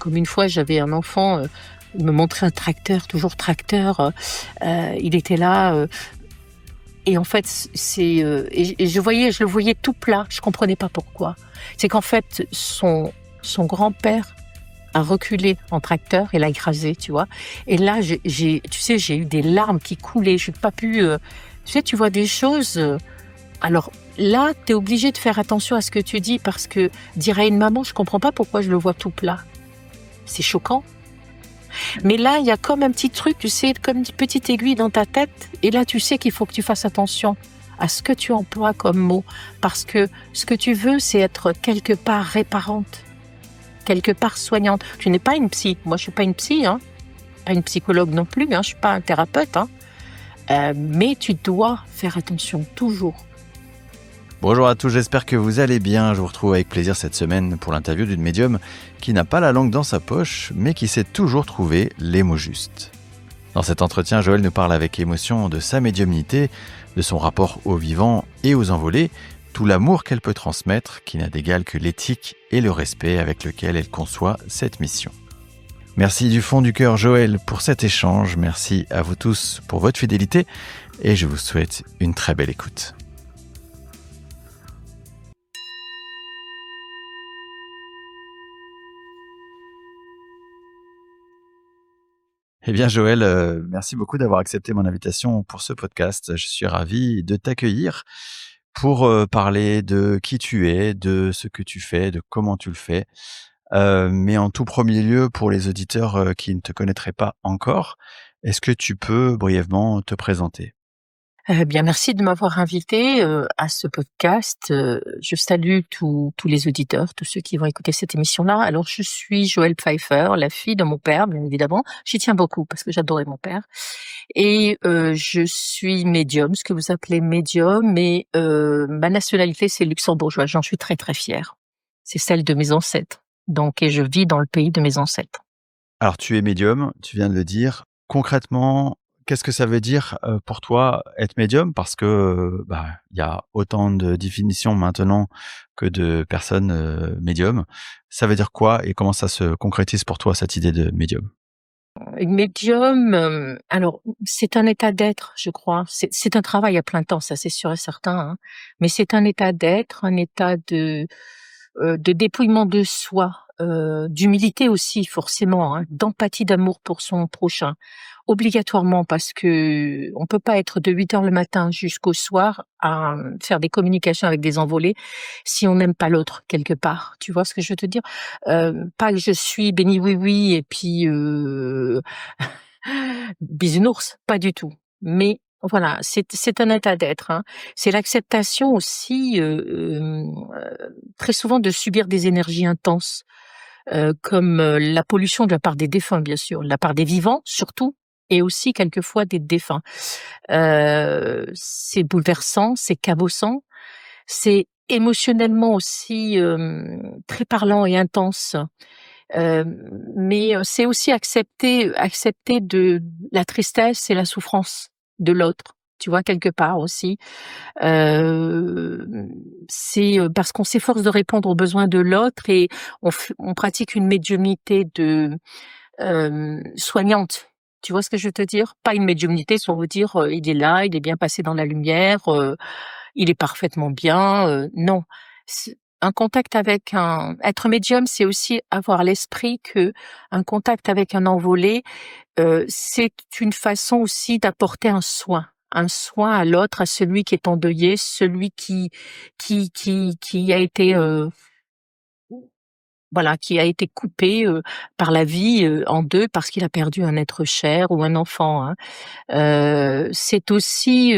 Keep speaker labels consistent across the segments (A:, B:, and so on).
A: Comme une fois, j'avais un enfant, il me montrait un tracteur, toujours tracteur, il était là, et en fait, et je le voyais tout plat, je comprenais pas pourquoi. C'est qu'en fait, son grand-père a reculé en tracteur et l'a écrasé, tu vois? Et là, j'ai eu des larmes qui coulaient, j'ai pas pu, tu sais, tu vois des choses, alors là, tu es obligé de faire attention à ce que tu dis parce que dire à une maman: «Je comprends pas pourquoi je le vois tout plat», c'est choquant. Mais là, il y a comme un petit truc, tu sais, comme une petite aiguille dans ta tête et là, tu sais qu'il faut que tu fasses attention à ce que tu emploies comme mot parce que ce que tu veux, c'est être quelque part réparante, quelque part soignante. Tu n'es pas une psy. Moi, je suis pas une psy, hein, pas une psychologue non plus, hein, je suis pas un thérapeute, hein, mais tu dois faire attention toujours.
B: Bonjour à tous, j'espère que vous allez bien. Je vous retrouve avec plaisir cette semaine pour l'interview d'une médium qui n'a pas la langue dans sa poche, mais qui sait toujours trouver les mots justes. Dans cet entretien, Joëlle nous parle avec émotion de sa médiumnité, de son rapport au vivant et aux envolées, tout l'amour qu'elle peut transmettre, qui n'a d'égal que l'éthique et le respect avec lequel elle conçoit cette mission. Merci du fond du cœur Joëlle pour cet échange, merci à vous tous pour votre fidélité et je vous souhaite une très belle écoute. Eh bien Joëlle, merci beaucoup d'avoir accepté mon invitation pour ce podcast. Je suis ravi de t'accueillir pour parler de qui tu es, de ce que tu fais, de comment tu le fais. Mais en tout premier lieu, pour les auditeurs qui ne te connaîtraient pas encore, est-ce que tu peux brièvement te présenter ?
A: Bien, merci de m'avoir invité à ce podcast. Je salue tous les auditeurs, tous ceux qui vont écouter cette émission-là. Alors, je suis Joëlle Pfeiffer, la fille de mon père, bien évidemment. J'y tiens beaucoup parce que j'adorais mon père. Et je suis médium, ce que vous appelez médium, et ma nationalité, c'est luxembourgeoise. J'en suis très, très fière. C'est celle de mes ancêtres. Donc, et je vis dans le pays de mes ancêtres.
B: Alors tu es médium, tu viens de le dire. Concrètement, qu'est-ce que ça veut dire pour toi être médium ? Parce que il y a autant de définitions maintenant que de personnes médiums. Ça veut dire quoi et comment ça se concrétise pour toi cette idée de médium ?
A: Médium, alors c'est un état d'être, je crois. C'est un travail à plein temps, ça c'est sûr et certain, hein. Mais c'est un état d'être, un état de dépouillement de soi, d'humilité aussi forcément, hein, d'empathie, d'amour pour son prochain. Obligatoirement parce que on peut pas être de 8 heures le matin jusqu'au soir à faire des communications avec des envolées si on n'aime pas l'autre quelque part. Tu vois ce que je veux te dire? Pas que je suis béni oui oui et puis bisounours, pas du tout. Mais voilà, c'est un état d'être, hein. C'est l'acceptation aussi, très souvent de subir des énergies intenses, comme, la pollution de la part des défunts, bien sûr, de la part des vivants surtout et aussi quelquefois des défunts. C'est bouleversant, c'est cabossant, c'est émotionnellement aussi, très parlant et intense. Mais c'est aussi accepter de la tristesse et la souffrance de l'autre, tu vois? Quelque part aussi. C'est, parce qu'on s'efforce de répondre aux besoins de l'autre et on pratique une médiumnité soignante. Tu vois ce que je veux te dire? Pas une médiumnité sans vous dire, il est là, il est bien passé dans la lumière, il est parfaitement bien, non. C'est un contact avec un être médium, c'est aussi avoir l'esprit que un contact avec un envolé, c'est une façon aussi d'apporter un soin à l'autre, à celui qui est endeuillé, celui qui a été, voilà, qui a été coupé, par la vie, en 2 parce qu'il a perdu un être cher ou un enfant, hein. C'est aussi,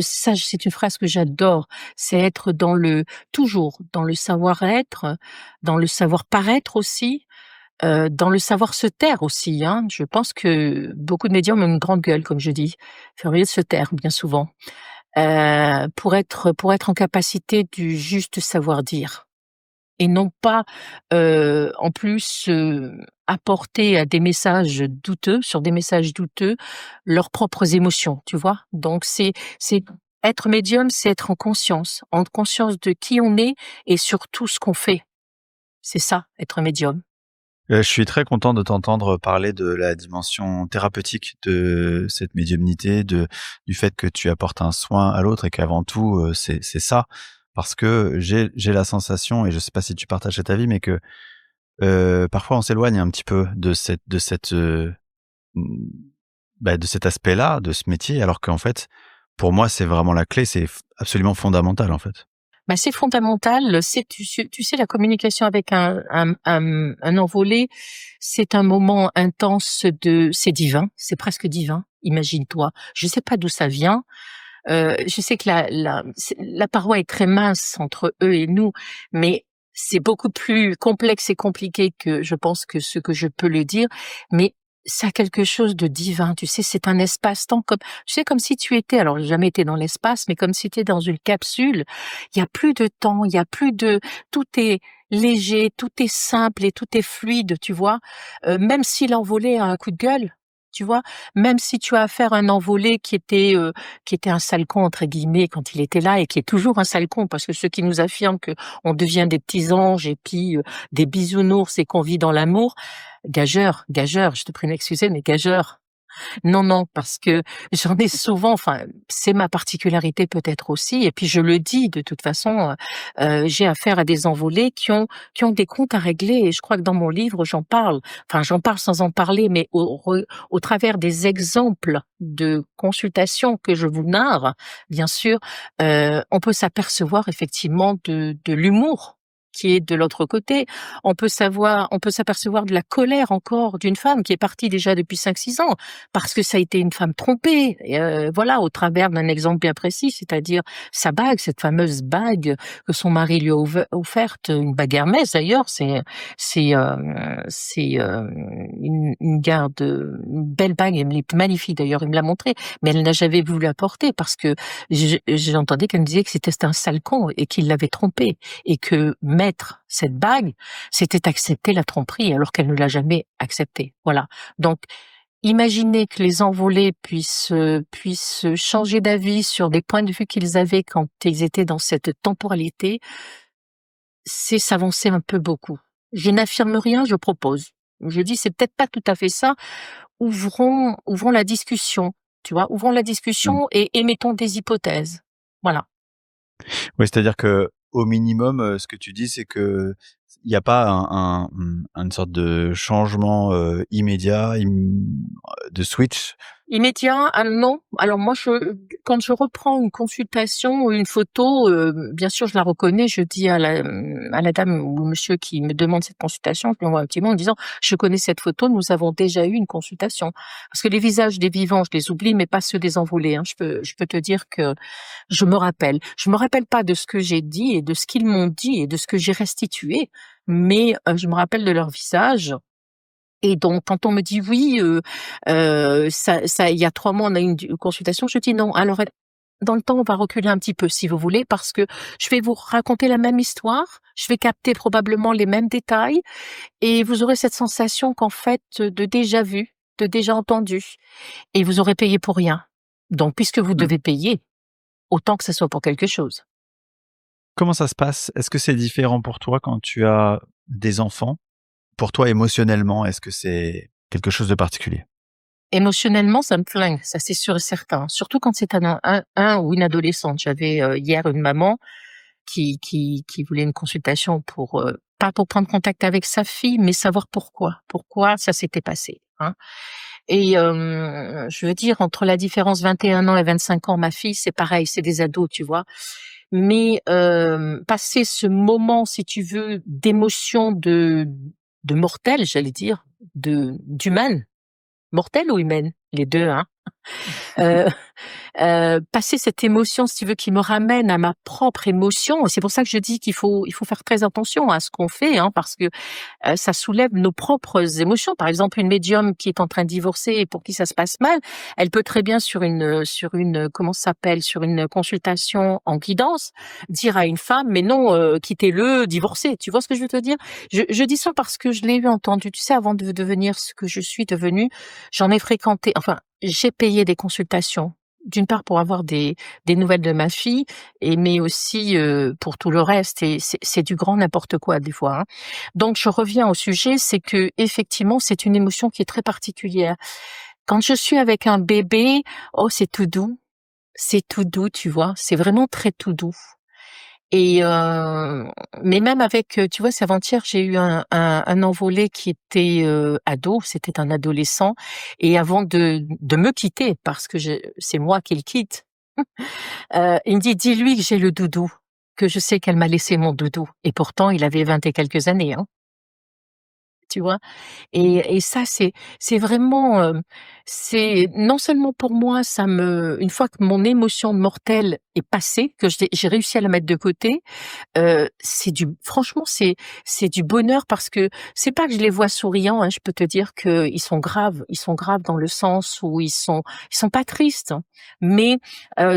A: ça c'est une phrase que j'adore, c'est être toujours dans le savoir-être, dans le savoir-paraître aussi, dans le savoir se taire aussi, hein. Je pense que beaucoup de médiums ont une grande gueule, comme je dis. Il faut mieux se taire bien souvent, pour être en capacité du juste savoir dire. Et non pas, en plus, apporter à des messages douteux sur des messages douteux, leurs propres émotions, tu vois? Donc c'est être médium, c'est être en conscience de qui on est et surtout ce qu'on fait. C'est ça, être médium.
B: Je suis très content de t'entendre parler de la dimension thérapeutique de cette médiumnité, du fait que tu apportes un soin à l'autre et qu'avant tout, c'est ça. Parce que j'ai la sensation, et je sais pas si tu partages cet avis, mais que parfois on s'éloigne un petit peu mmh, de cet aspect-là, de ce métier, alors qu'en fait, pour moi, c'est vraiment la clé, c'est absolument fondamental, en fait.
A: Bah, c'est fondamental. Tu sais, la communication avec un envolé, c'est un moment intense c'est divin, c'est presque divin. Imagine-toi. Je sais pas d'où ça vient. Je sais que la paroi est très mince entre eux et nous, mais c'est beaucoup plus complexe et compliqué que je pense que ce que je peux le dire. Mais ça a quelque chose de divin, tu sais, c'est un espace-temps comme si tu étais, alors j'ai jamais été dans l'espace, mais comme si tu étais dans une capsule. Il y a plus de temps, il y a plus de, tout est léger, tout est simple et tout est fluide, tu vois. Même si l'envolé a un coup de gueule, tu vois, même si tu as affaire à un envolé qui était un sale con entre guillemets quand il était là et qui est toujours un sale con parce que ceux qui nous affirment que on devient des petits anges et puis des bisounours et qu'on vit dans l'amour, gageur, je te prie d'excuser mais gageur. Non, non, parce que j'en ai souvent, enfin, c'est ma particularité peut-être aussi, et puis je le dis de toute façon, j'ai affaire à des envolés qui ont des comptes à régler, et je crois que dans mon livre j'en parle. Enfin, j'en parle sans en parler, mais au travers des exemples de consultations que je vous narre, bien sûr, on peut s'apercevoir effectivement de l'humour qui est de l'autre côté. On peut s'apercevoir de la colère encore d'une femme qui est partie déjà depuis 5 6 ans parce que ça a été une femme trompée, voilà, au travers d'un exemple bien précis, c'est-à-dire sa bague, cette fameuse bague que son mari lui a offerte, une bague Hermès d'ailleurs, c'est euh, c'est une belle bague, elle est magnifique d'ailleurs, il me l'a montré, mais elle n'a jamais voulu la porter parce que j'entendais qu'elle me disait que c'était un sale con et qu'il l'avait trompée et que mettre cette bague, c'était accepter la tromperie alors qu'elle ne l'a jamais acceptée. Voilà. Donc imaginer que les envolés puissent changer d'avis sur des points de vue qu'ils avaient quand ils étaient dans cette temporalité, c'est s'avancer un peu beaucoup. Je n'affirme rien, je propose. Je dis c'est peut-être pas tout à fait ça. Ouvrons la discussion, tu vois, ouvrons la
B: Mmh.
A: discussion et émettons des hypothèses. Voilà.
B: Oui, c'est-à-dire que au minimum, ce que tu dis, c'est que il n'y a pas une sorte de changement, immédiat, de switch.
A: Immédiat, ah non. Alors moi, quand je reprends une consultation ou une photo, bien sûr, je la reconnais. Je dis à la dame ou au monsieur qui me demande cette consultation, je lui envoie un petit mot en disant, je connais cette photo, nous avons déjà eu une consultation. Parce que les visages des vivants, je les oublie, mais pas ceux des envolés, hein. Je peux te dire que je me rappelle. Je me rappelle pas de ce que j'ai dit et de ce qu'ils m'ont dit et de ce que j'ai restitué, mais je me rappelle de leur visage. Et donc, quand on me dit oui, il y a 3 mois, on a eu une consultation, je dis non. Alors, dans le temps, on va reculer un petit peu, si vous voulez, parce que je vais vous raconter la même histoire, je vais capter probablement les mêmes détails, et vous aurez cette sensation qu'en fait, de déjà vu, de déjà entendu, et vous aurez payé pour rien. Donc, puisque vous
B: Mmh.
A: devez payer, autant que ce soit pour quelque chose.
B: Comment ça se passe? Est-ce que c'est différent pour toi quand tu as des enfants? Pour toi, émotionnellement, est-ce que c'est quelque chose de particulier?
A: Émotionnellement, ça me flingue, ça c'est sûr et certain. Surtout quand c'est un ou une adolescente. J'avais hier une maman qui voulait une consultation pour pas pour prendre contact avec sa fille, mais savoir pourquoi ça s'était passé, hein. Et je veux dire entre la différence 21 ans et 25 ans, ma fille, c'est pareil, c'est des ados, tu vois? Mais passer ce moment, si tu veux, d'émotion de mortel, j'allais dire, de d'humaine, mortelle ou humaine? Les 2, hein. Heu passer cette émotion, si tu veux, qui me ramène à ma propre émotion. C'est pour ça que je dis il faut faire très attention à ce qu'on fait, hein, parce que, ça soulève nos propres émotions. Par exemple, une médium qui est en train de divorcer et pour qui ça se passe mal, elle peut très bien sur une, comment ça s'appelle? Sur une consultation en guidance, dire à une femme: «Mais non, quittez-le, divorcez». Tu vois ce que je veux te dire? Je dis ça parce que je l'ai eu entendu. Tu sais, avant de devenir ce que je suis devenue, j'en ai fréquenté, enfin, j'ai payé des consultations d'une part pour avoir des nouvelles de ma fille, mais aussi pour tout le reste. Et c'est du grand n'importe quoi des fois, hein. Donc je reviens au sujet, c'est que effectivement c'est une émotion qui est très particulière. Quand je suis avec un bébé, oh c'est tout doux, tu vois, c'est vraiment très tout doux. Et mais même avec, tu vois, c'est avant-hier, j'ai eu un envolé qui était ado, c'était un adolescent, et avant de me quitter, parce que c'est moi qui le quitte, il me dit: «Dis-lui que j'ai le doudou, que je sais qu'elle m'a laissé mon doudou», et pourtant il avait 20 et quelques années, hein, tu vois? Et ça, c'est vraiment, c'est non seulement pour moi, ça me une fois que mon émotion mortelle est passée, que j'ai réussi à la mettre de côté, c'est du franchement, c'est du bonheur parce que c'est pas que je les vois souriants, hein, je peux te dire qu'ils sont graves dans le sens où ils sont pas tristes, hein, mais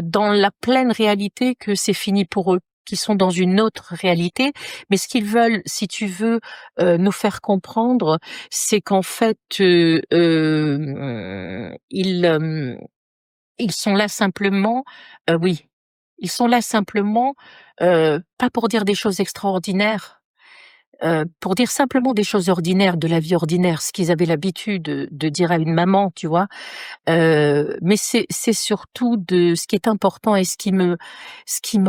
A: dans la pleine réalité que c'est fini pour eux, qu'ils sont dans une autre réalité. Mais ce qu'ils veulent, si tu veux, nous faire comprendre, c'est qu'en fait, ils sont là simplement, oui, ils sont là simplement, pas pour dire des choses extraordinaires, pour dire simplement des choses ordinaires, de la vie ordinaire, ce qu'ils avaient l'habitude de dire à une maman, tu vois? Mais c'est surtout de ce qui est important et ce qui me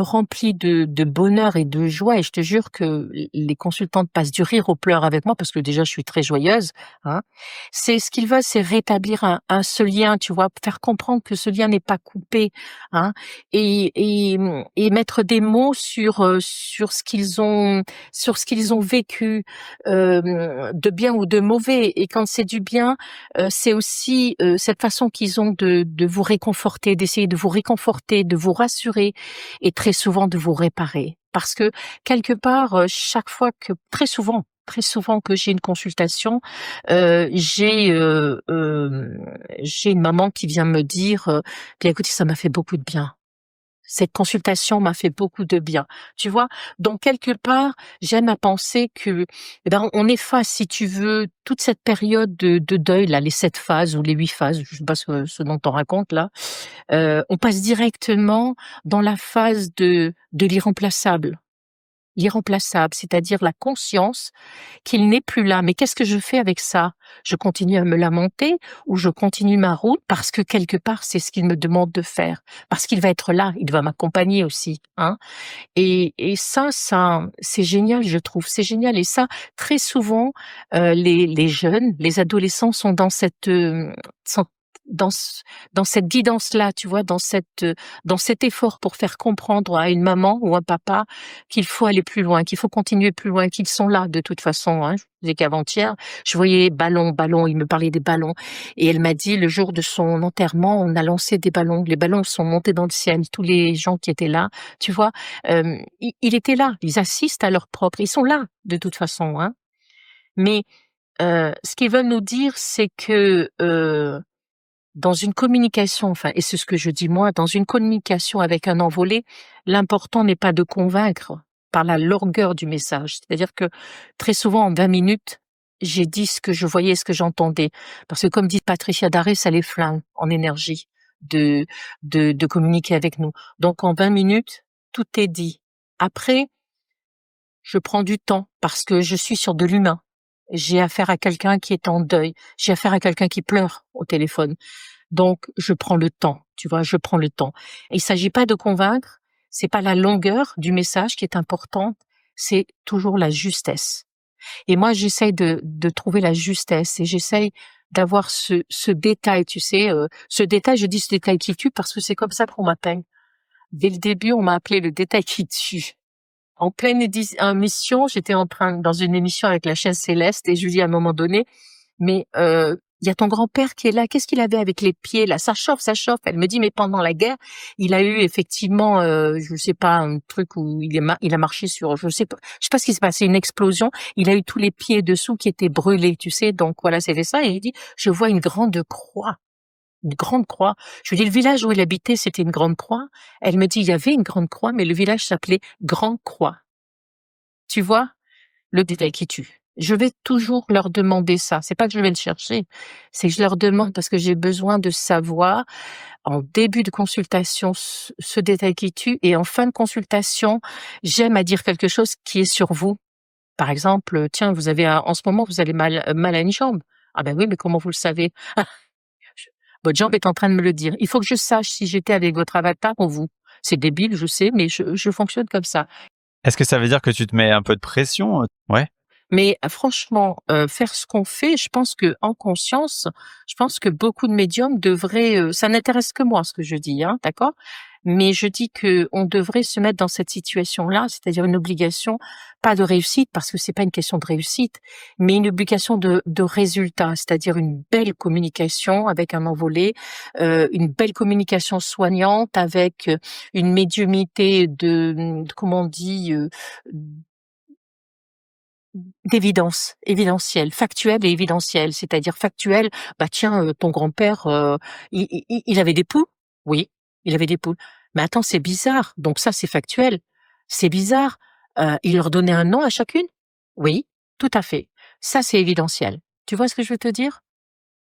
A: remplit de bonheur et de joie, et je te jure que les consultantes passent du rire aux pleurs avec moi parce que déjà je suis très joyeuse, hein. C'est ce qu'ils veulent, c'est rétablir ce lien, tu vois? Faire comprendre que ce lien n'est pas coupé, hein, et mettre des mots sur ce qu'ils ont vécu, de bien ou de mauvais. Et quand c'est du bien, c'est aussi cette façon qu'ils ont de vous réconforter, d'essayer de vous réconforter, de vous rassurer, et très souvent de vous réparer. Parce que quelque part, chaque fois que très souvent que j'ai une consultation, j'ai une maman qui vient me dire, bien écoutez, ça m'a fait beaucoup de bien. Cette consultation m'a fait beaucoup de bien, tu vois? Donc quelque part, j'aime à penser que, eh ben, on efface, si tu veux, toute cette période de deuil là, les 7 phases ou les 8 phases, je sais pas ce dont on raconte là. On passe directement dans la phase de l'irremplaçable. L'irremplaçable, c'est-à-dire la conscience qu'il n'est plus là. Mais qu'est-ce que je fais avec ça? Je continue à me lamenter ou je continue ma route parce que quelque part, c'est ce qu'il me demande de faire. Parce qu'il va être là, il va m'accompagner aussi, hein. Et ça, c'est génial, je trouve. C'est génial. Et ça, très souvent, les jeunes, les adolescents sont dans sont dans ce dans cette guidance-là, tu vois? Dans cet effort pour faire comprendre à une maman ou un papa qu'il faut aller plus loin, qu'il faut continuer plus loin, qu'ils sont là de toute façon, hein. Je disais qu'avant-hier, je voyais ballon, il me parlait des ballons, et elle m'a dit le jour de son enterrement, on a lancé des ballons. Les ballons sont montés dans le ciel. Tous les gens qui étaient là, tu vois? Il était là. Ils assistent à leur propre, ils sont là de toute façon, hein. Mais, ce qu'ils veulent nous dire, c'est que, dans une communication, enfin, et c'est ce que je dis moi, dans une communication avec un envolé, l'important n'est pas de convaincre par la longueur du message. C'est-à-dire que très souvent, en 20 minutes, j'ai dit ce que je voyais, ce que j'entendais. Parce que comme dit Patricia Daré, ça les flingue en énergie de, de communiquer avec nous. Donc en 20 minutes, tout est dit. Après, je prends du temps parce que je suis sur de l'humain. J'ai affaire à quelqu'un qui est en deuil. J'ai affaire à quelqu'un qui pleure au téléphone. Donc, je prends le temps, tu vois, je prends le temps. Et il s'agit pas de convaincre, c'est pas la longueur du message qui est importante, c'est toujours la justesse. Et moi, j'essaye de trouver la justesse, et j'essaye d'avoir ce détail, tu sais, ce détail, je dis ce détail qui tue parce que c'est comme ça qu'on m'appelle. Dès le début, on m'a appelé le détail qui tue. En pleine émission, j'étais dans une émission avec la chaise céleste, et je lui dis à un moment donné, mais il y a ton grand-père qui est là, qu'est-ce qu'il avait avec les pieds là? Ça chauffe, ça chauffe. Elle me dit, mais pendant la guerre, il a eu effectivement, je sais pas, un truc où il a marché sur, je sais pas ce qui s'est passé, une explosion. Il a eu tous les pieds dessous qui étaient brûlés, tu sais. Donc voilà, c'était ça. Et il dit, je vois une grande croix. Une grande croix. Je lui dis, le village où il habitait, c'était une grande croix. Elle me dit, il y avait une grande croix, mais le village s'appelait Grand Croix. Tu vois? Le détail qui tue. Je vais toujours leur demander ça. C'est pas que je vais le chercher, c'est que je leur demande parce que j'ai besoin de savoir en début de consultation ce détail qui tue et en fin de consultation, j'aime à dire quelque chose qui est sur vous. Par exemple, tiens, vous avez en ce moment, vous avez mal à une jambe. Ah ben oui, mais comment vous le savez? Je Votre jambe est en train de me le dire. Il faut que je sache si j'étais avec votre avatar ou vous. C'est débile, je sais, mais je fonctionne comme ça.
B: Est-ce que ça veut dire que tu te mets un peu de pression? Ouais.
A: Mais franchement, faire ce qu'on fait, je pense que en conscience, je pense que beaucoup de médiums devraient, ça n'intéresse que moi ce que je dis, hein, d'accord? Mais je dis que on devrait se mettre dans cette situation-là, c'est-à-dire une obligation, pas de réussite parce que c'est pas une question de réussite, mais une obligation de résultat, c'est-à-dire une belle communication avec un envolé, une belle communication soignante avec, une médiumnité comment on dit, évidentielle, factuelle et évidentielle. C'est-à-dire factuelle, bah tiens, ton grand-père, il avait des poules? Oui, il avait des poules. Mais attends, c'est bizarre, donc ça, c'est factuel. C'est bizarre, il leur donnait un nom à chacune? Oui, tout à fait. Ça, c'est évidentiel. Tu vois ce que je veux te dire?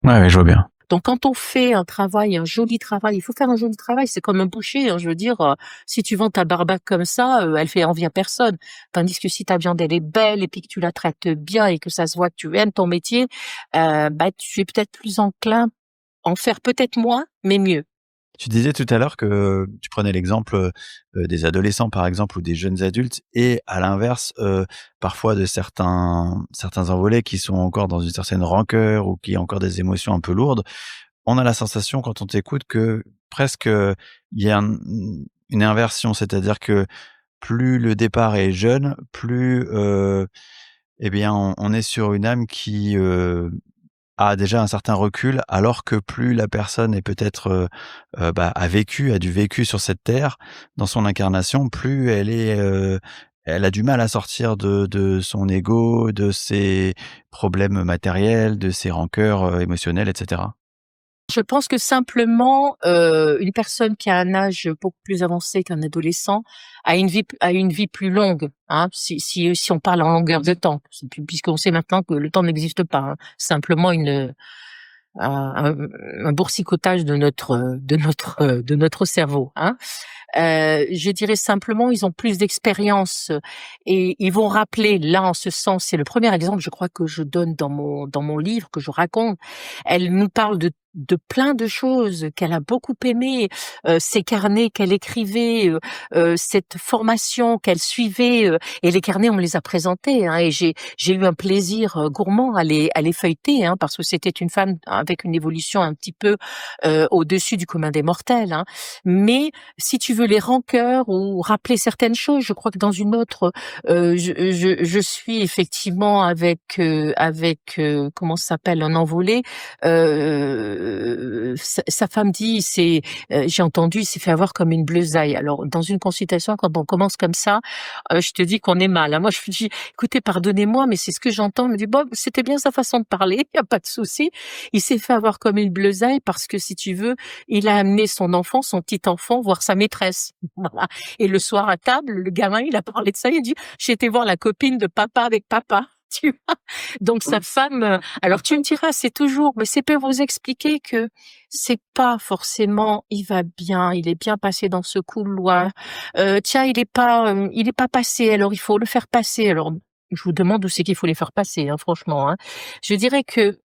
B: Ouais, ouais, je vois bien.
A: Donc quand on fait un travail, un joli travail, il faut faire un joli travail, c'est comme un boucher, hein, je veux dire, si tu vends ta barbaque comme ça, elle fait envie à personne. Tandis que si ta viande elle est belle et puis que tu la traites bien et que ça se voit que tu aimes ton métier, bah, tu es peut-être plus enclin à en faire peut-être moins, mais mieux.
B: Tu disais tout à l'heure que tu prenais l'exemple, des adolescents, par exemple, ou des jeunes adultes et à l'inverse, parfois de certains envolés qui sont encore dans une certaine rancœur ou qui ont encore des émotions un peu lourdes. On a la sensation quand on t'écoute que presque, il y a une inversion, c'est-à-dire que plus le départ est jeune, plus, eh bien, on est sur une âme qui, a déjà un certain recul, alors que plus la personne est peut-être, a du vécu sur cette terre, dans son incarnation, plus elle a du mal à sortir de son ego, de ses problèmes matériels, de ses rancœurs, émotionnelles et cetera.
A: Je pense que simplement, une personne qui a un âge beaucoup plus avancé qu'un adolescent a une vie plus longue, hein, si on parle en longueur de temps, puisqu'on sait maintenant que le temps n'existe pas, hein. Simplement un un boursicotage de notre cerveau, hein. Je dirais simplement, ils ont plus d'expérience, et ils vont rappeler, là, en ce sens, c'est le premier exemple, je crois, que je donne dans mon livre, que je raconte. Elle nous parle de plein de choses qu'elle a beaucoup aimées, ces carnets qu'elle écrivait, cette formation qu'elle suivait, et les carnets, on me les a présentés, hein, et j'ai eu un plaisir, gourmand à les feuilleter, hein, parce que c'était une femme avec une évolution un petit peu, au-dessus du commun des mortels, hein. Mais si tu veux les rancœurs ou rappeler certaines choses, je crois que dans une autre, je suis effectivement avec, comment ça s'appelle? Un envolé, sa femme dit, j'ai entendu, il s'est fait avoir comme une bleusaille. Alors dans une consultation, quand on commence comme ça, je te dis qu'on est mal, hein. Moi je lui dis: «Écoutez, pardonnez-moi, mais c'est ce que j'entends». Elle me dit: «Bon, c'était bien sa façon de parler, il y a pas de souci». Il s'est fait avoir comme une bleusaille parce que, si tu veux, il a amené son enfant, son petit enfant, voir sa maîtresse. Voilà. Et le soir à table, le gamin, il a parlé de ça, il a dit: «J'ai été voir la copine de papa avec papa». Tu vois? Donc sa femme, alors tu me diras, c'est toujours, mais c'est pour vous expliquer que c'est pas forcément il va bien, il est bien passé dans ce couloir. Tiens, il est pas passé, alors il faut le faire passer. Alors je vous demande où c'est qu'il faut les faire passer, hein, franchement, hein. Je dirais que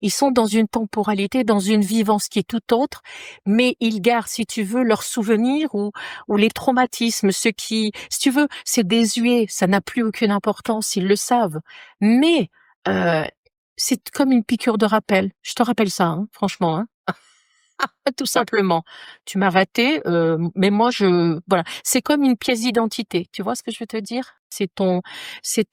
A: ils sont dans une temporalité, dans une vivance qui est tout autre, mais ils gardent, si tu veux, leurs souvenirs ou les traumatismes, ce qui, si tu veux, c'est désuet, ça n'a plus aucune importance, ils le savent. Mais heu, c'est comme une piqûre de rappel. Je te rappelle ça, hein, franchement, hein. Tout simplement. Tu m'as raté, mais moi voilà, c'est comme une pièce d'identité. Tu vois ce que je veux te dire? C'est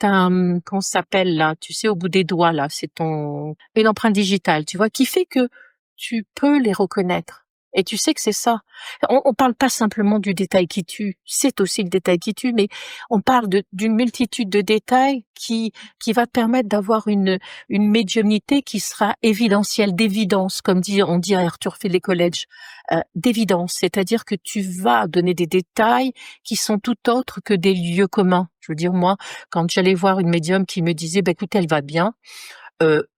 A: un, comment ça s'appelle là? Tu sais, au bout des doigts là, c'est une empreinte digitale, tu vois? Qui fait que tu peux les reconnaître et tu sais que c'est ça. On parle pas simplement du détail qui tue, c'est aussi le détail qui tue, mais on parle d'une multitude de détails qui va te permettre d'avoir une médiumnité qui sera évidentielle, d'évidence, comme on dit à Arthur Findlay College, d'évidence. C'est-à-dire que tu vas donner des détails qui sont tout autres que des lieux communs. Je veux dire, moi, quand j'allais voir une médium qui me disait: «Bah, écoutez, elle va bien»,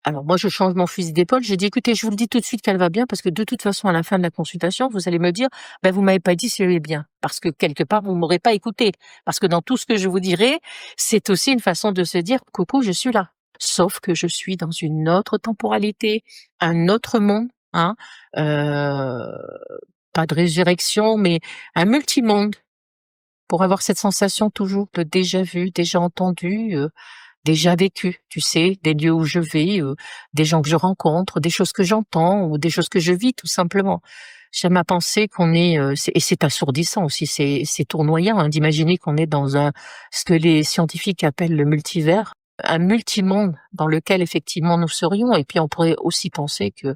A: alors moi, je change mon fusil d'épaule. J'ai dit: «Écoutez, je vous le dis tout de suite qu'elle va bien parce que de toute façon, à la fin de la consultation, vous allez me dire: "Bah, vous m'avez pas dit si elle est bien"». Parce que quelque part, vous m'aurez pas écouté. Parce que dans tout ce que je vous dirai, c'est aussi une façon de se dire: «Coucou, je suis là». Sauf que je suis dans une autre temporalité, un autre monde, hein, heu, pas de résurrection, mais un multimonde. Pour avoir cette sensation toujours de déjà vu, déjà entendu, déjà vécu, tu sais, des lieux où je vais, des gens que je rencontre, des choses que j'entends ou des choses que je vis tout simplement. J'aime à penser qu'on est, c'est assourdissant aussi, c'est tournoyant, hein, d'imaginer qu'on est dans ce que les scientifiques appellent le multivers, un multimonde dans lequel effectivement nous serions et puis on pourrait aussi penser que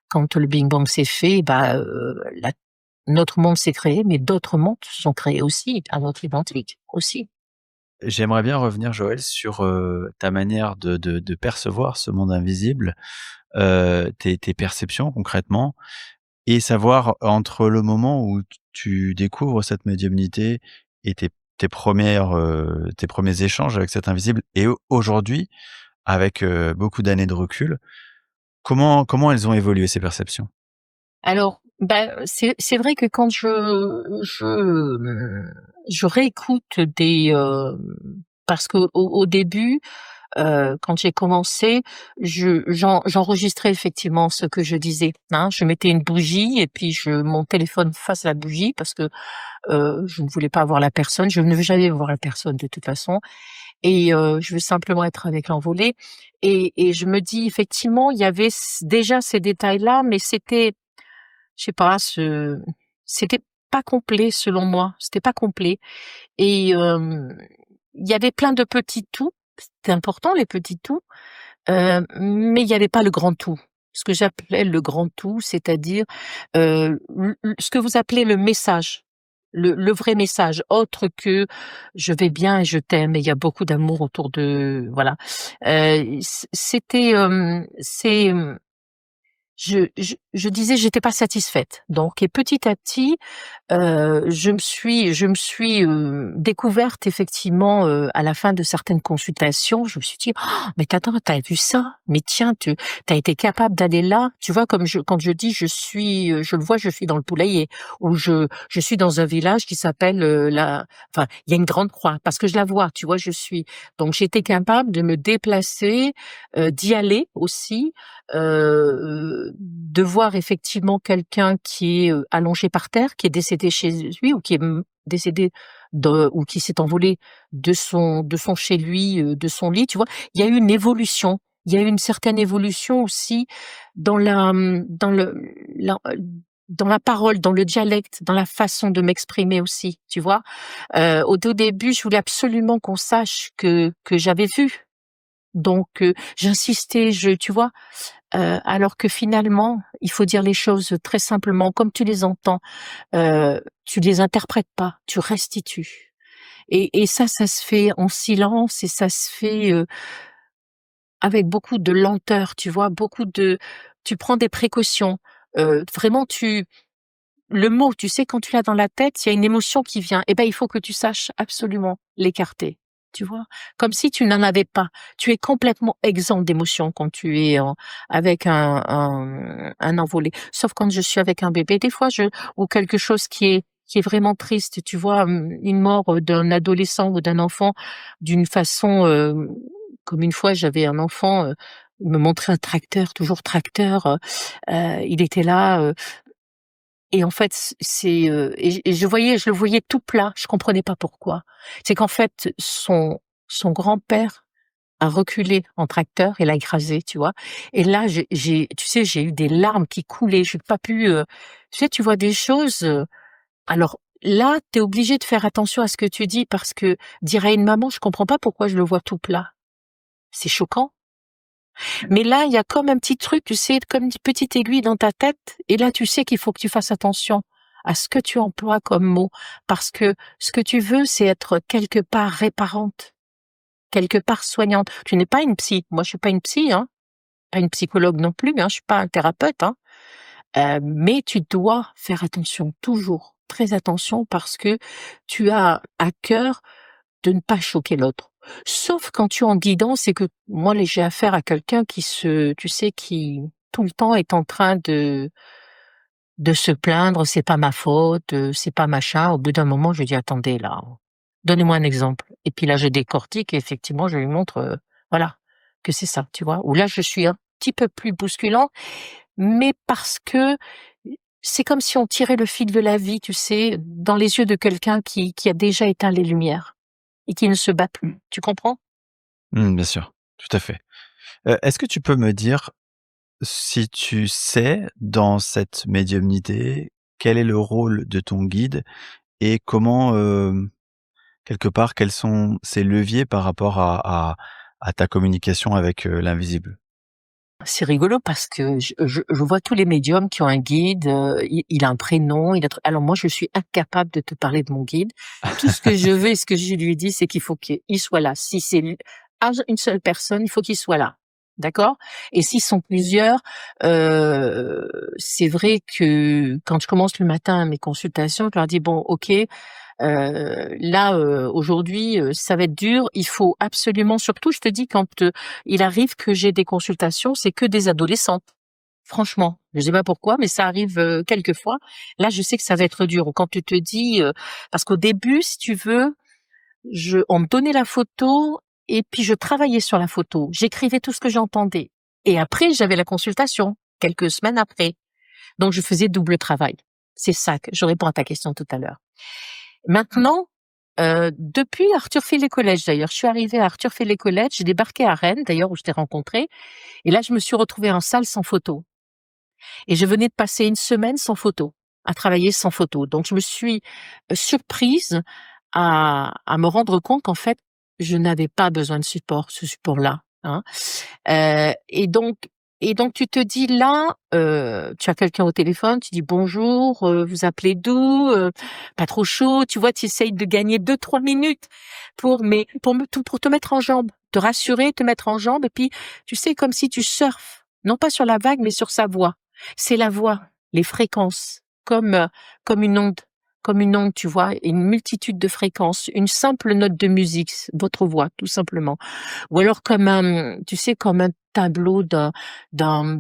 A: quand le Big Bang s'est fait, bah, la notre monde s'est créé, mais d'autres mondes se sont créés aussi, à notre identique, aussi.
B: J'aimerais bien revenir, Joël, sur, ta manière de percevoir ce monde invisible, tes perceptions concrètement et savoir entre le moment où tu découvres cette médiumnité et tes premiers échanges avec cet invisible et aujourd'hui, avec, beaucoup d'années de recul, comment elles ont évolué ces perceptions?
A: Alors, bah, c'est vrai que quand je réécoute parce qu'au au début, quand j'ai commencé, j'enregistrais effectivement ce que je disais, hein. Je mettais une bougie et puis mon téléphone face à la bougie parce que, je ne voulais pas voir la personne, je ne veux jamais voir la personne de toute façon et je veux simplement être avec l'envolé et je me dis effectivement, il y avait déjà ces détails-là, mais je sais pas, c'était pas complet selon moi, c'était pas complet et il y avait plein de petits tout, c'était important les petits tout, mais il y avait pas le grand tout. Ce que j'appelais le grand tout, c'est-à-dire, ce que vous appelez le message, le vrai message, autre que: «Je vais bien et je t'aime» et il y a beaucoup d'amour autour de voilà. C'était, je disais: «J'étais pas satisfaite», donc et petit à petit, je me suis, découverte effectivement, à la fin de certaines consultations. Je me suis dit: «Oh, mais attends, tu as vu ça? Mais tiens, tu as été capable d'aller là». Tu vois? Comme quand je dis: je le vois, je suis dans le poulailler ou je suis dans un village qui s'appelle, enfin, il y a une grande croix parce que je la vois, tu vois? Donc j'étais capable de me déplacer, d'y aller aussi, de voir effectivement quelqu'un qui est, allongé par terre, qui est décédé chez lui ou qui est, décédé ou qui s'est envolé de son chez lui, de son lit, tu vois? Il y a eu une évolution. Il y a eu une certaine évolution aussi dans dans la parole, dans le dialecte, dans la façon de m'exprimer aussi, tu vois? Au tout début, je voulais absolument qu'on sache que j'avais vu. Donc j'insistais, tu vois? Alors que finalement, il faut dire les choses très simplement comme tu les entends. Tu les interprètes pas, tu restitues et ça se fait en silence et ça se fait, avec beaucoup de lenteur, tu vois? Tu prends des précautions, vraiment le mot, tu sais, quand tu l'as dans la tête, il y a une émotion qui vient et ben, il faut que tu saches absolument l'écarter, tu vois? Comme si tu n'en avais pas. Tu es complètement exempt d'émotions quand tu es avec un envolé. Sauf quand je suis avec un bébé, des fois ou quelque chose qui est vraiment triste, tu vois? Une mort, d'un adolescent ou d'un enfant d'une façon, comme une fois j'avais un enfant, il me montrait un tracteur, toujours tracteur, il était là, et en fait, et je le voyais tout plat, je comprenais pas pourquoi. C'est qu'en fait, son grand-père a reculé en tracteur et l'a écrasé, tu vois? Et là, tu sais, j'ai eu des larmes qui coulaient, j'ai pas pu, tu sais, tu vois des choses, alors là, tu es obligé de faire attention à ce que tu dis parce que dire à une maman: «Je comprends pas pourquoi je le vois tout plat», c'est choquant. Mais là, il y a comme un petit truc, tu sais, comme une petite aiguille dans ta tête et là, tu sais qu'il faut que tu fasses attention à ce que tu emploies comme mot parce que ce que tu veux, c'est être quelque part réparante, quelque part soignante. Tu n'es pas une psy. Moi, je suis pas une psy, hein, pas une psychologue non plus, hein, je suis pas un thérapeute, hein, mais tu dois faire attention, toujours, très attention parce que tu as à cœur de ne pas choquer l'autre. Sauf quand tu es en guidance et que moi, j'ai affaire à quelqu'un qui tout le temps est en train de se plaindre, c'est pas ma faute, c'est pas machin. Au bout d'un moment, je dis attendez là, donnez-moi un exemple. Et puis là, je décortique et effectivement, je lui montre, voilà, que c'est ça, tu vois. Où là, je suis un petit peu plus bousculant, mais parce que c'est comme si on tirait le fil de la vie, tu sais, dans les yeux de quelqu'un qui a déjà éteint les lumières et qui ne se bat plus. Tu comprends?
B: Bien sûr, tout à fait. Est-ce que tu peux me dire si tu sais, dans cette médiumnité, quel est le rôle de ton guide et comment, quelque part, quels sont ses leviers par rapport à ta communication avec, l'invisible?
A: C'est rigolo parce que je vois tous les médiums qui ont un guide, il a un prénom, alors moi je suis incapable de te parler de mon guide. Tout ce que je veux et ce que je lui dis, c'est qu'il faut qu'il soit là. Si c'est une seule personne, il faut qu'il soit là. D'accord? Et s'ils sont plusieurs, c'est vrai que quand je commence le matin mes consultations, je leur dis: «Bon, OK, là, aujourd'hui, ça va être dur. Il faut absolument, surtout je te dis quand, il arrive que j'ai des consultations, c'est que des adolescentes. Franchement, je sais pas pourquoi, mais ça arrive, quelquefois. Là, je sais que ça va être dur. Quand tu te dis, parce qu'au début, si tu veux, on me donnait la photo et puis je travaillais sur la photo. J'écrivais tout ce que j'entendais et après j'avais la consultation, quelques semaines après. Donc je faisais double travail. C'est ça que je réponds à ta question tout à l'heure. Maintenant, depuis Arthur Filley College d'ailleurs, je suis arrivée à Arthur Filley College, j'ai débarqué à Rennes d'ailleurs où je t'ai rencontré et là je me suis retrouvée en salle sans photo et je venais de passer une semaine sans photo, à travailler sans photo. Donc je me suis, surprise à me rendre compte qu'en fait, je n'avais pas besoin de support, ce support-là, hein. Et donc tu te dis là, tu as quelqu'un au téléphone, tu dis: «Bonjour, vous appelez d'où? Pas trop chaud?» Tu vois, tu essayes de gagner 2-3 minutes pour te mettre en jambe, te rassurer, te mettre en jambe et puis, tu sais, comme si tu surfes, non pas sur la vague, mais sur sa voix. C'est la voix, les fréquences, comme une onde. Comme une onde, tu vois, une multitude de fréquences, une simple note de musique, votre voix, tout simplement. Ou alors tu sais, comme un tableau d'un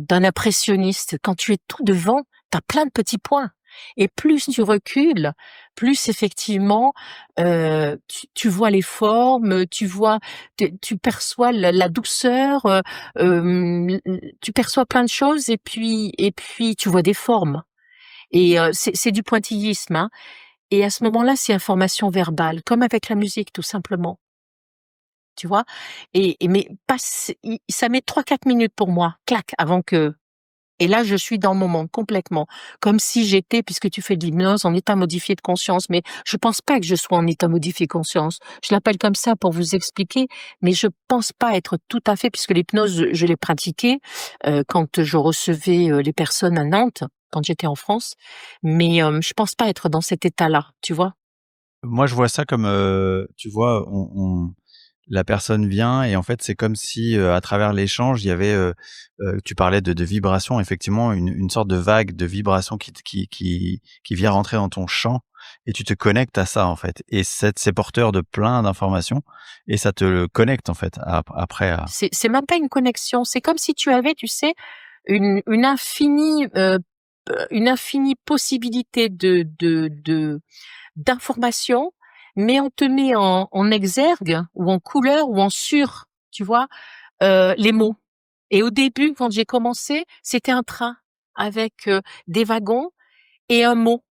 A: impressionniste. Quand tu es tout devant, t'as plein de petits points. Et plus tu recules, plus effectivement, tu vois les formes, tu perçois la douceur, tu perçois plein de choses et puis tu vois des formes. Et c'est du pointillisme, hein. Et à ce moment-là, c'est information verbale, comme avec la musique, tout simplement. Tu vois? Mais ça met 3-4 minutes pour moi, clac, avant que et là, je suis dans mon monde complètement, comme si j'étais, puisque tu fais de l'hypnose, en état modifié de conscience, mais je pense pas que je sois en état modifié de conscience. Je l'appelle comme ça pour vous expliquer, mais je pense pas être tout à fait, puisque l'hypnose, je l'ai pratiquée, quand je recevais, les personnes à Nantes, quand j'étais en France, mais je pense pas être dans cet état-là, tu vois?
B: Moi, je vois ça comme, tu vois, on la personne vient et en fait, c'est comme si, à travers l'échange, il y avait, tu parlais de vibrations, effectivement, une sorte de vague de vibrations qui vient rentrer dans ton champ et tu te connectes à ça, en fait et c'est porteur de plein d'informations et ça te le connecte, en fait, après à
A: C'est même pas une connexion, c'est comme si tu avais, tu sais, une infinie possibilité d'informations, mais on te met en exergue ou en couleur ou en tu vois, les mots. Et au début, quand j'ai commencé, c'était un train avec, des wagons et un mot.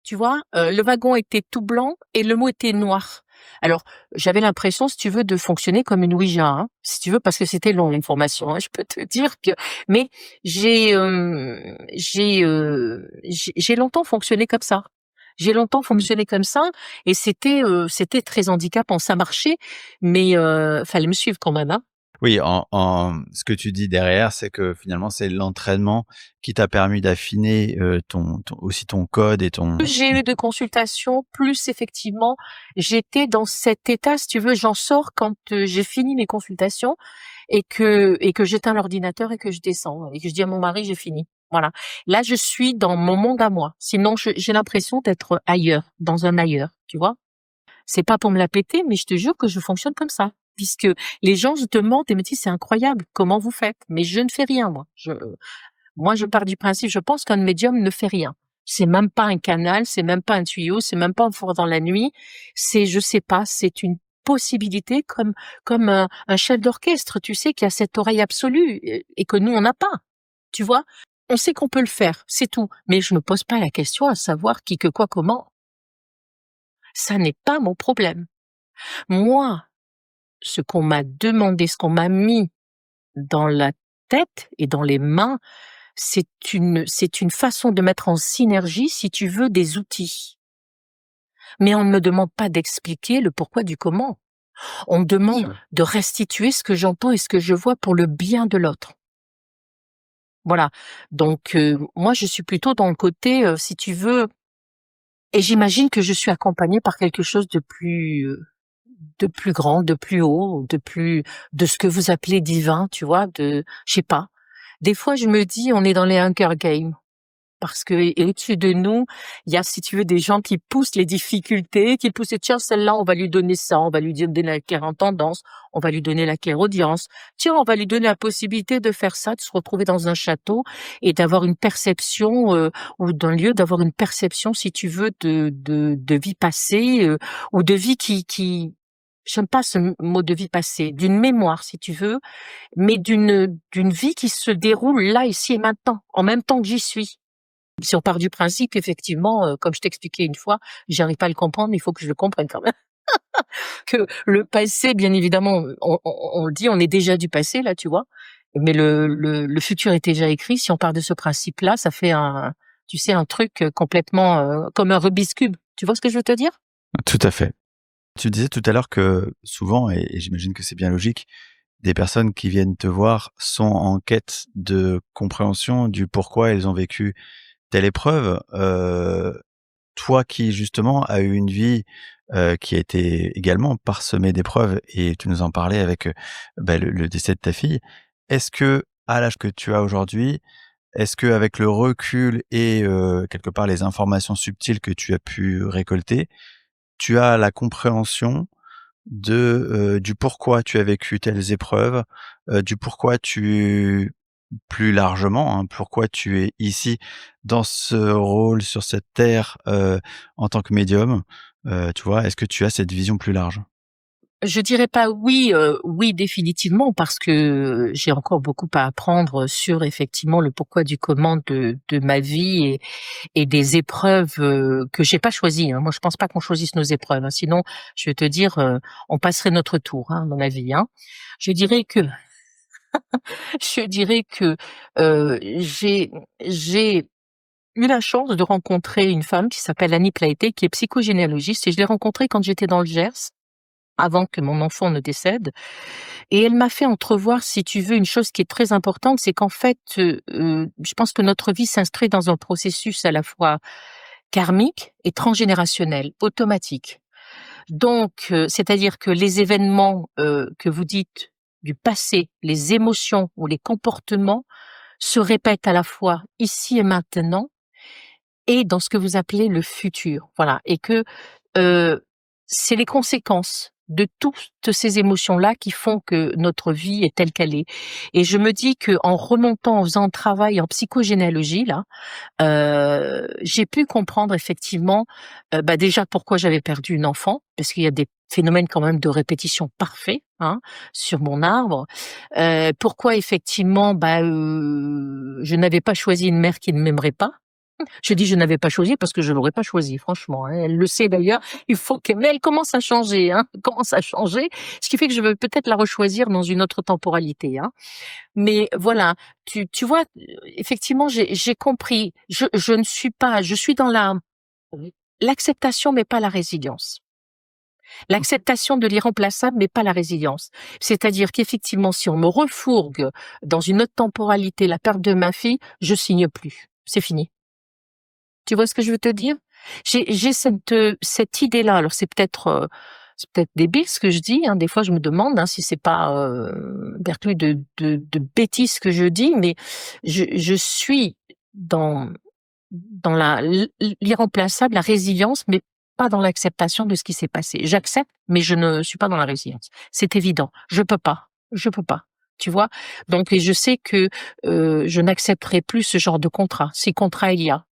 A: Tu vois? Le wagon était tout blanc et le mot était noir. Alors, j'avais l'impression, si tu veux, de fonctionner comme une ouija, hein, si tu veux, parce que c'était long l'information, hein, je peux te dire que mais j'ai longtemps fonctionné comme ça. J'ai longtemps fonctionné comme ça et c'était très handicapant. Ça marchait, mais fallait me suivre quand même, hein.
B: oui, ce que tu dis derrière, c'est que finalement, c'est l'entraînement qui t'a permis d'affiner, ton aussi ton code et ton
A: Plus j'ai eu de consultations, plus effectivement j'étais dans cet état, si tu veux, j'en sors quand, j'ai fini mes consultations et que j'éteins l'ordinateur et que je descends et que je dis à mon mari: «J'ai fini». Voilà. Là, je suis dans mon monde à moi. Sinon j'ai l'impression d'être ailleurs, dans un ailleurs, tu vois? C'est pas pour me la péter, mais je te jure que je fonctionne comme ça. Puisque les gens se demandent et me disent, c'est incroyable, comment vous faites? Mais je ne fais rien, moi. Moi, je pars du principe, je pense qu'un médium ne fait rien. C'est même pas un canal, c'est même pas un tuyau, c'est même pas un four dans la nuit. C'est, je sais pas, c'est une possibilité comme un chef d'orchestre, tu sais, qui a cette oreille absolue et que nous, on n'a pas. Tu vois? On sait qu'on peut le faire, c'est tout. Mais je me pose pas la question à savoir qui, que, quoi, comment. Ça n'est pas mon problème. Moi, ce qu'on m'a demandé, ce qu'on m'a mis dans la tête et dans les mains, c'est une façon de mettre en synergie, si tu veux, des outils. Mais on ne me demande pas d'expliquer le pourquoi du comment. On me demande de restituer ce que j'entends et ce que je vois pour le bien de l'autre. Voilà. Donc, moi, je suis plutôt dans le côté, si tu veux, et j'imagine que je suis accompagnée par quelque chose de plus grand, de plus haut, de ce que vous appelez divin, tu vois, je sais pas. Des fois, je me dis, on est dans les Hunger Games. Parce que et au-dessus de nous, il y a, si tu veux, des gens qui poussent les difficultés, qui poussent, tiens, celle-là, on va lui donner ça, on va lui donner la claire-entendance, on va lui donner la claire-audience. Tiens, on va lui donner la possibilité de faire ça, de se retrouver dans un château et d'avoir une perception, ou d'un lieu, d'avoir une perception, si tu veux, de vie passée, ou de vie qui, j'aime pas ce mot de vie passée, d'une mémoire, si tu veux, mais d'une vie qui se déroule là, ici et maintenant, en même temps que j'y suis. Si on part du principe, effectivement, comme je t'expliquais une fois, j'arrive pas à le comprendre, mais il faut que je le comprenne quand même. Que le passé, bien évidemment, on le dit, on est déjà du passé, là, tu vois. Mais le futur est déjà écrit. Si on part de ce principe-là, ça fait tu sais, un truc complètement comme un Rubik's Cube. Tu vois ce que je veux te dire?
B: Tout à fait. Tu disais tout à l'heure que souvent, et j'imagine que c'est bien logique, des personnes qui viennent te voir sont en quête de compréhension du pourquoi elles ont vécu telle épreuve. Toi qui justement as eu une vie qui a été également parsemée d'épreuves, et tu nous en parlais avec le décès de ta fille, est-ce que à l'âge que tu as aujourd'hui, est-ce que avec le recul et quelque part les informations subtiles que tu as pu récolter, tu as la compréhension du pourquoi tu as vécu telles épreuves, du pourquoi plus largement, hein, pourquoi tu es ici dans ce rôle, sur cette terre, en tant que médium, tu vois? Est-ce que tu as cette vision plus large?
A: Je dirais pas oui, oui définitivement parce que j'ai encore beaucoup à apprendre sur effectivement le pourquoi du comment de ma vie et des épreuves que j'ai pas choisies, hein. Moi, je pense pas qu'on choisisse nos épreuves, hein. Sinon, je vais te dire, on passerait notre tour, hein, dans ma vie, hein. Je dirais que je dirais que j'ai eu la chance de rencontrer une femme qui s'appelle Annie Plaité, qui est psychogénéalogiste, et je l'ai rencontrée quand j'étais dans le Gers, avant que mon enfant ne décède. Et elle m'a fait entrevoir, si tu veux, une chose qui est très importante, c'est qu'en fait, je pense que notre vie s'inscrit dans un processus à la fois karmique et transgénérationnel, automatique. Donc, c'est-à-dire que les événements que vous dites du passé, les émotions ou les comportements se répètent à la fois ici et maintenant et dans ce que vous appelez le futur. Voilà. Et que c'est les conséquences de toutes ces émotions-là qui font que notre vie est telle qu'elle est. Et je me dis que en remontant, en faisant un travail en psychogénéalogie, là, j'ai pu comprendre effectivement, déjà pourquoi j'avais perdu une enfant, parce qu'il y a des phénomènes quand même de répétition parfaits, hein, sur mon arbre. Pourquoi effectivement, je n'avais pas choisi une mère qui ne m'aimerait pas. Je dis je n'avais pas choisi parce que je l'aurais pas choisi, franchement, hein. Elle le sait d'ailleurs. Mais elle commence à changer, hein. Elle commence à changer. Ce qui fait que je veux peut-être la rechoisir dans une autre temporalité, hein. Mais voilà. Tu vois, effectivement, j'ai compris. Je ne suis pas, je suis dans l'acceptation, mais pas la résilience. L'acceptation de l'irremplaçable, mais pas la résilience. C'est-à-dire qu'effectivement, si on me refourgue dans une autre temporalité la perte de ma fille, je signe plus. C'est fini. Tu vois ce que je veux te dire? J'ai cette idée-là. Alors c'est peut-être débile ce que je dis, hein. Des fois je me demande, hein, si c'est pas vertu de bêtises que je dis, mais je suis dans l'irremplaçable, la résilience, mais pas dans l'acceptation de ce qui s'est passé. J'accepte, mais je ne suis pas dans la résilience. C'est évident. Je peux pas. Tu vois? Donc, et je sais que je n'accepterai plus ce genre de contrat. Si contrat il y a.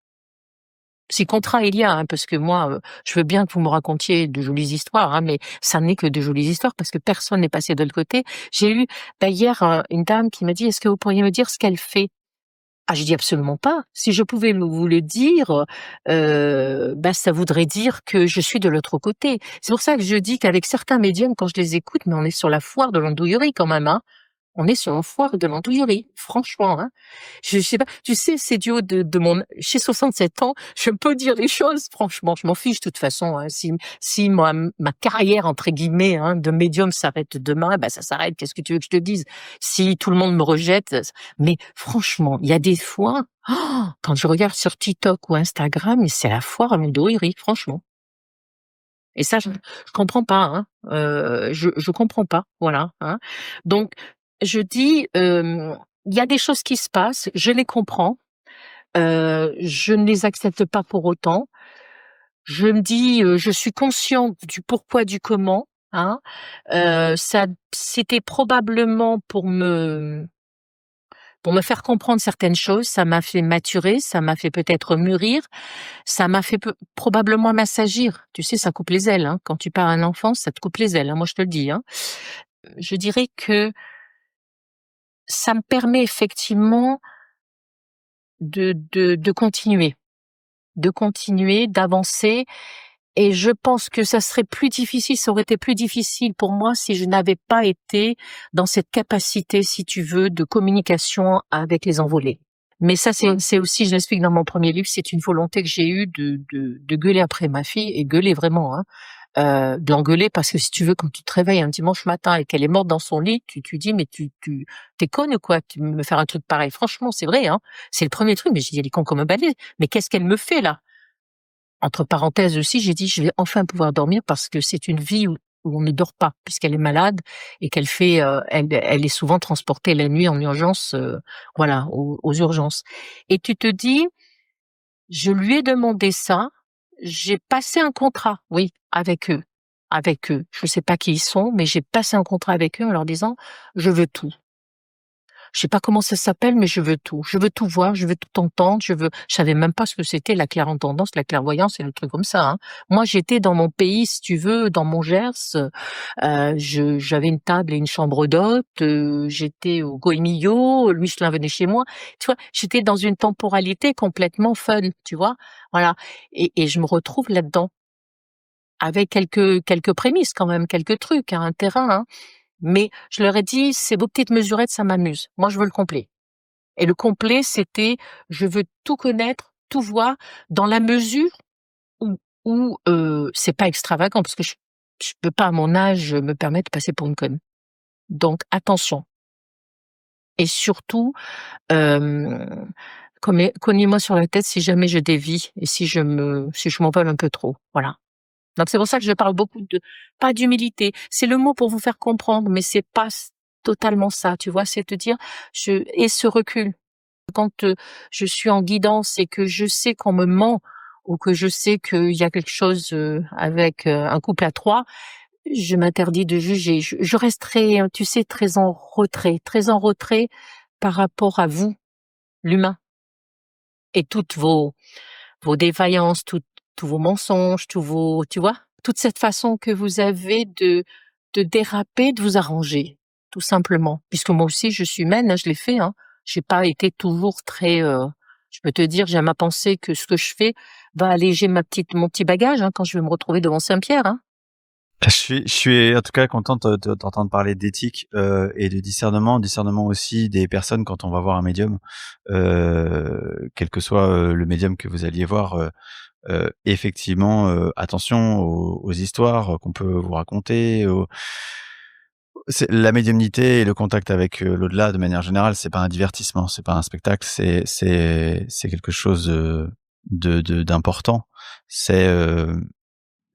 A: Si contrat il y a, hein, parce que moi, je veux bien que vous me racontiez de jolies histoires, hein, mais ça n'est que de jolies histoires parce que personne n'est passé de l'autre côté. J'ai eu, hier, une dame qui m'a dit: «Est-ce que vous pourriez me dire ce qu'elle fait?» Ah, j'ai dit: «Absolument pas. Si je pouvais vous le dire, ça voudrait dire que je suis de l'autre côté». C'est pour ça que je dis qu'avec certains médiums, quand je les écoute, mais on est sur la foire de l'andouillerie quand même, hein. On est sur une foire de l'andouillerie, franchement, hein. Je sais pas, tu sais, c'est du haut de mon, j'ai 67 ans, je peux dire les choses, franchement, je m'en fiche de toute façon, hein. Si ma «carrière» entre guillemets, hein, de médium s'arrête demain, ça s'arrête, qu'est-ce que tu veux que je te dise? Si tout le monde me rejette, mais franchement, il y a des fois, quand je regarde sur TikTok ou Instagram, mais c'est la foire à l'andouillerie, franchement. Et ça, je comprends pas, hein. Je comprends pas, voilà, hein. Donc je dis, il y a des choses qui se passent, je les comprends, je ne les accepte pas pour autant. Je me dis, je suis consciente du pourquoi, du comment, hein. Ça c'était probablement pour me faire comprendre certaines choses, ça m'a fait maturer, ça m'a fait peut-être mûrir, ça m'a fait probablement m'assagir. Tu sais, ça coupe les ailes, hein. Quand tu pars un enfant, ça te coupe les ailes, hein, moi je te le dis, hein. Je dirais que ça me permet effectivement de continuer, d'avancer, et je pense que ça serait plus difficile, ça aurait été plus difficile pour moi si je n'avais pas été dans cette capacité, si tu veux, de communication avec les envolés. Mais ça, c'est aussi, je l'explique dans mon premier livre, c'est une volonté que j'ai eue de gueuler après ma fille, et gueuler vraiment, hein. De l'engueuler parce que si tu veux, quand tu te réveilles un dimanche matin et qu'elle est morte dans son lit, tu dis: «Mais t'es conne ou quoi? Tu me faire un truc pareil?» Franchement, c'est vrai, hein. C'est le premier truc, mais j'ai dit: «Elle est con comme un balai. Mais qu'est-ce qu'elle me fait là?» Entre parenthèses aussi, j'ai dit: «Je vais enfin pouvoir dormir parce que c'est une vie où on ne dort pas puisqu'elle est malade et qu'elle fait, elle est souvent transportée la nuit en urgence, voilà, aux urgences». Et tu te dis: je lui ai demandé ça, j'ai passé un contrat, oui, avec eux. Avec eux. Je sais pas qui ils sont, mais j'ai passé un contrat avec eux en leur disant: «Je veux tout. Je sais pas comment ça s'appelle, mais je veux tout. Je veux tout voir, je veux tout entendre, je savais même pas ce que c'était la clairentendance, la clairvoyance et le truc comme ça, hein. Moi, j'étais dans mon pays, si tu veux, dans mon Gers, j'avais une table et une chambre d'hôte, j'étais au Goemio, le Michelin venait chez moi. Tu vois? J'étais dans une temporalité complètement fun, tu vois? Voilà, et je me retrouve là-dedans avec quelques prémices quand même, quelques trucs, hein, un terrain, hein. Mais je leur ai dit: «C'est vos petites mesurettes, ça m'amuse. Moi, je veux le complet». Et le complet, c'était: je veux tout connaître, tout voir, dans la mesure où c'est pas extravagant parce que je peux pas à mon âge me permettre de passer pour une conne. Donc attention, et surtout, cognez-moi sur la tête si jamais je dévie et si je m'envole un peu trop, voilà. Donc c'est pour ça que je parle beaucoup de, pas d'humilité, c'est le mot pour vous faire comprendre, mais c'est pas totalement ça, tu vois? C'est te dire, et ce recul. Quand, je suis en guidance et que je sais qu'on me ment ou que je sais qu'il y a quelque chose, avec, un couple à 3, je m'interdis de juger. Je resterai, tu sais, très en retrait par rapport à vous, l'humain, et toutes vos défaillances, tous vos mensonges, tous vos, tu vois? Toute cette façon que vous avez de déraper, de vous arranger, tout simplement. Puisque moi aussi je suis humaine, hein, je l'ai fait, hein. J'ai pas été toujours très, je peux te dire, j'aime à penser que ce que je fais va alléger mon petit bagage, hein, quand je vais me retrouver devant Saint-Pierre, hein.
B: Je suis en tout cas contente de t'entendre parler d'éthique et de discernement aussi des personnes quand on va voir un médium, quel que soit le médium que vous alliez voir. Effectivement, attention aux histoires qu'on peut vous raconter. C'est la médiumnité et le contact avec l'au-delà de manière générale, c'est pas un divertissement, c'est pas un spectacle, c'est quelque chose d'important.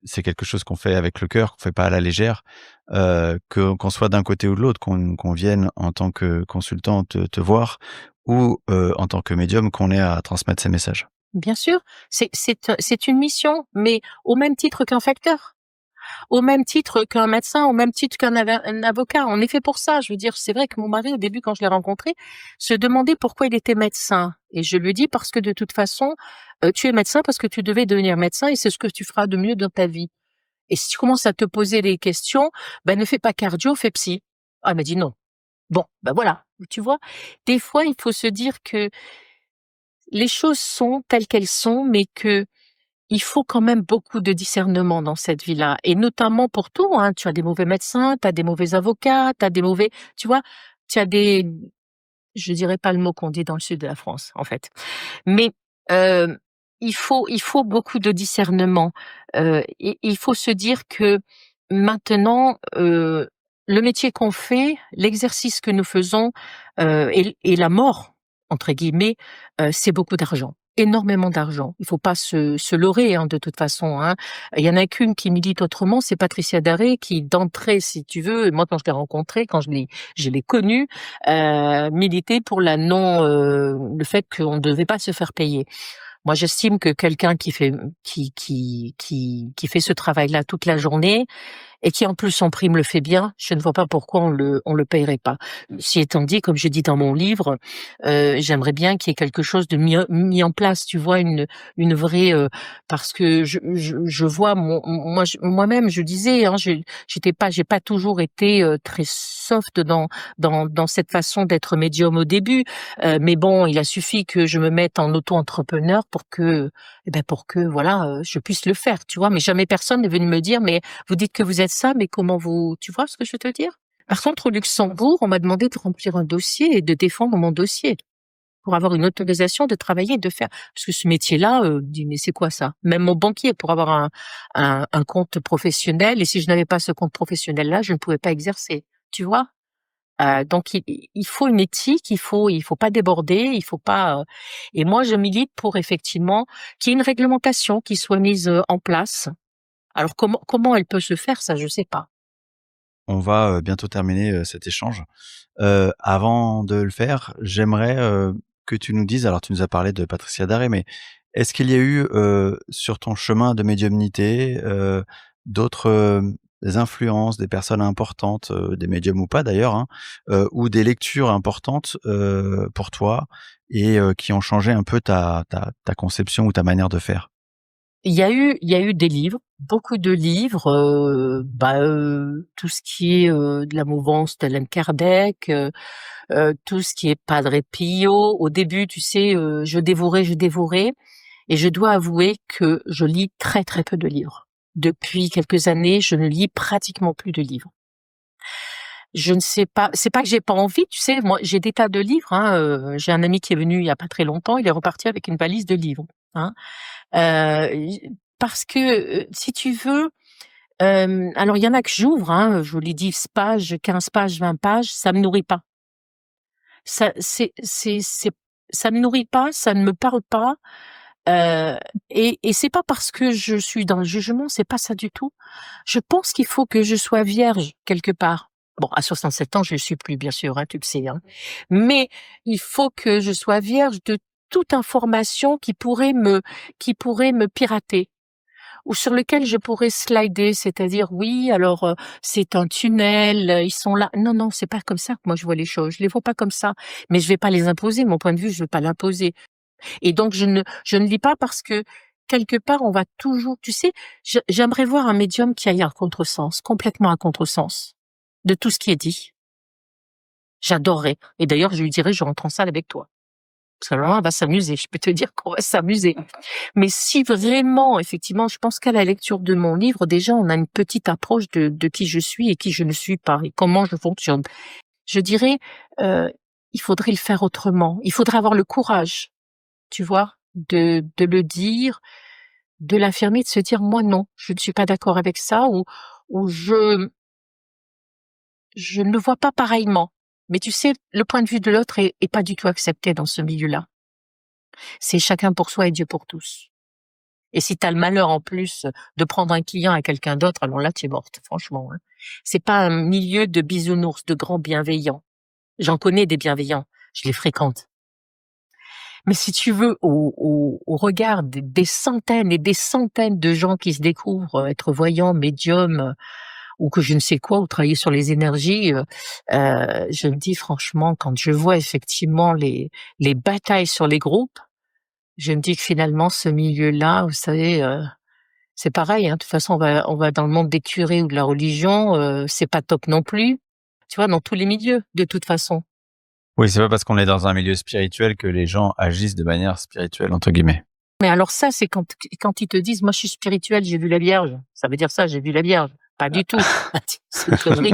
B: C'est quelque chose qu'on fait avec le cœur, qu'on fait pas à la légère, qu'on soit d'un côté ou de l'autre, qu'on vienne en tant que consultant te voir ou en tant que médium qu'on ait à transmettre ces messages.
A: bien sûr, c'est une mission, mais au même titre qu'un facteur, au même titre qu'un médecin, au même titre un avocat. On est fait pour ça. Je veux dire, c'est vrai que mon mari, au début, quand je l'ai rencontré, se demandait pourquoi il était médecin. Et je lui dis parce que de toute façon, tu es médecin parce que tu devais devenir médecin et c'est ce que tu feras de mieux dans ta vie. Et si tu commences à te poser des questions, ben ne fais pas cardio, fais psy. Ah, il m'a dit non. Bon, ben voilà. Tu vois, des fois, il faut se dire que les choses sont telles qu'elles sont, mais que il faut quand même beaucoup de discernement dans cette vie-là, et notamment pour tout, hein. Tu as des mauvais médecins, tu as des mauvais avocats, tu as des mauvais, tu vois, tu as des, je dirais pas le mot qu'on dit dans le sud de la France, en fait. Mais euh, il faut beaucoup de discernement. Et il faut se dire que maintenant, le métier qu'on fait, l'exercice que nous faisons, et la mort entre guillemets, c'est beaucoup d'argent. Énormément d'argent. Il faut pas se leurrer, hein, de toute façon, hein. Il y en a qu'une qui milite autrement, c'est Patricia Daré, qui d'entrée, si tu veux, moi quand je l'ai rencontrée, quand je l'ai connue, militait pour le fait qu'on ne devait pas se faire payer. Moi, j'estime que quelqu'un qui fait ce travail-là toute la journée, et qui en plus son prime le fait bien, je ne vois pas pourquoi on le payerait pas. Si étant dit, comme je dis dans mon livre, j'aimerais bien qu'il y ait quelque chose de mis en place, tu vois, une vraie, parce que je vois moi-même, je disais, hein, j'ai pas toujours été très soft dans cette façon d'être médium au début, mais bon, il a suffi que je me mette en auto-entrepreneur pour que voilà, je puisse le faire, tu vois. Mais jamais personne n'est venu me dire, mais vous dites que vous êtes ça, mais comment tu vois ce que je veux te dire? Par contre, au Luxembourg, on m'a demandé de remplir un dossier et de défendre mon dossier pour avoir une autorisation de travailler et de faire. Parce que ce métier-là, je dis, mais c'est quoi ça? Même mon banquier, pour avoir un compte professionnel, et si je n'avais pas ce compte professionnel-là, je ne pouvais pas exercer. Tu vois? Donc il faut une éthique, il faut pas déborder, il faut pas. Et moi, je milite pour effectivement qu'il y ait une réglementation qui soit mise en place. Alors comment elle peut se faire, ça je sais pas.
B: On va bientôt terminer cet échange. Avant de le faire, j'aimerais que tu nous dises, alors tu nous as parlé de Patricia Daré, mais est-ce qu'il y a eu sur ton chemin de médiumnité d'autres influences, des personnes importantes, des médiums ou pas d'ailleurs, hein, ou des lectures importantes pour toi et qui ont changé un peu ta conception ou ta manière de faire?
A: Il y a eu des livres, beaucoup de livres, tout ce qui est de la mouvance d'Allan Kardec, tout ce qui est Padre Pio. Au début, tu sais, je dévorais, et je dois avouer que je lis très très peu de livres. Depuis quelques années, je ne lis pratiquement plus de livres. Je ne sais pas, c'est pas que j'ai pas envie, tu sais, moi j'ai des tas de livres, hein, j'ai un ami qui est venu il y a pas très longtemps, il est reparti avec une valise de livres, hein. Parce que, si tu veux, alors il y en a que j'ouvre, hein, je lis 10 pages, 15 pages, 20 pages, ça me nourrit pas. Ça c'est ça me nourrit pas, ça ne me parle pas, heu et c'est pas parce que je suis dans le jugement, c'est pas ça du tout. Je pense qu'il faut que je sois vierge quelque part. Bon, à 67 ans, je le suis plus, bien sûr, hein, tu le sais, hein. Mais il faut que je sois vierge de toute information qui pourrait me pirater, ou sur lequel je pourrais slider, c'est-à-dire oui, alors c'est un tunnel, ils sont là. Non, non, c'est pas comme ça que moi je vois les choses. Je les vois pas comme ça, mais je vais pas les imposer. Mon point de vue, je vais pas l'imposer. Et donc je ne lis pas parce que quelque part on va toujours, tu sais, j'aimerais voir un médium qui aille à contresens, complètement à contresens de tout ce qui est dit. J'adorerais. Et d'ailleurs, je lui dirais, je rentre en salle avec toi. Parce que alors là, on va s'amuser. Je peux te dire qu'on va s'amuser. Mais si vraiment, effectivement, je pense qu'à la lecture de mon livre, déjà, on a une petite approche de qui je suis et qui je ne suis pas, et comment je fonctionne. Je dirais, euh, il faudrait le faire autrement. Il faudrait avoir le courage, tu vois, de le dire, de l'affirmer, de se dire, moi, non, je ne suis pas d'accord avec ça, ou je ne le vois pas pareillement. Mais tu sais, le point de vue de l'autre est pas du tout accepté dans ce milieu-là. C'est chacun pour soi et Dieu pour tous. Et si tu as le malheur en plus de prendre un client à quelqu'un d'autre, alors là tu es morte, franchement, hein. C'est pas un milieu de bisounours, de grands bienveillants. J'en connais des bienveillants, je les fréquente. Mais si tu veux, au regard des centaines et des centaines de gens qui se découvrent être voyants, médiums, ou que je ne sais quoi, ou travailler sur les énergies, je me dis franchement, quand je vois effectivement les batailles sur les groupes, je me dis que finalement ce milieu-là, vous savez, c'est pareil, hein, de toute façon on va dans le monde des curés ou de la religion, c'est pas top non plus. Tu vois, dans tous les milieux, de toute façon.
B: Oui, c'est pas parce qu'on est dans un milieu spirituel que les gens agissent de manière spirituelle, entre guillemets.
A: Mais alors ça, c'est quand ils te disent: «Moi, je suis spirituel, j'ai vu la Vierge». Ça veut dire ça, j'ai vu la Vierge. Pas du tout. C'est une connerie,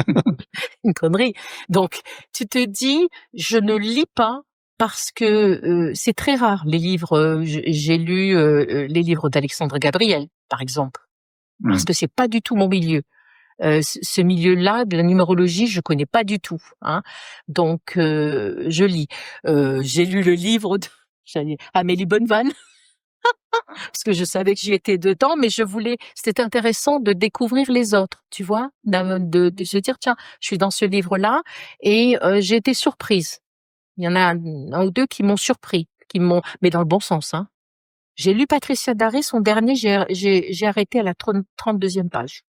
A: une connerie. Donc, tu te dis: «Je ne lis pas parce que, c'est très rare les livres», j'ai lu, les livres d'Alexandre Gabriel, par exemple, parce que c'est pas du tout mon milieu. Ce milieu-là de la numérologie, je connais pas du tout, hein. Donc, je lis. J'ai lu le livre de Amélie Bonnevanne. Parce que je savais que j'y étais dedans, mais c'était intéressant de découvrir les autres, tu vois, de se dire tiens, je suis dans ce livre-là et j'ai été surprise. Il y en a un ou deux qui m'ont surpris, mais dans le bon sens, hein. J'ai lu Patricia Daré, son dernier, j'ai arrêté à la 32e page.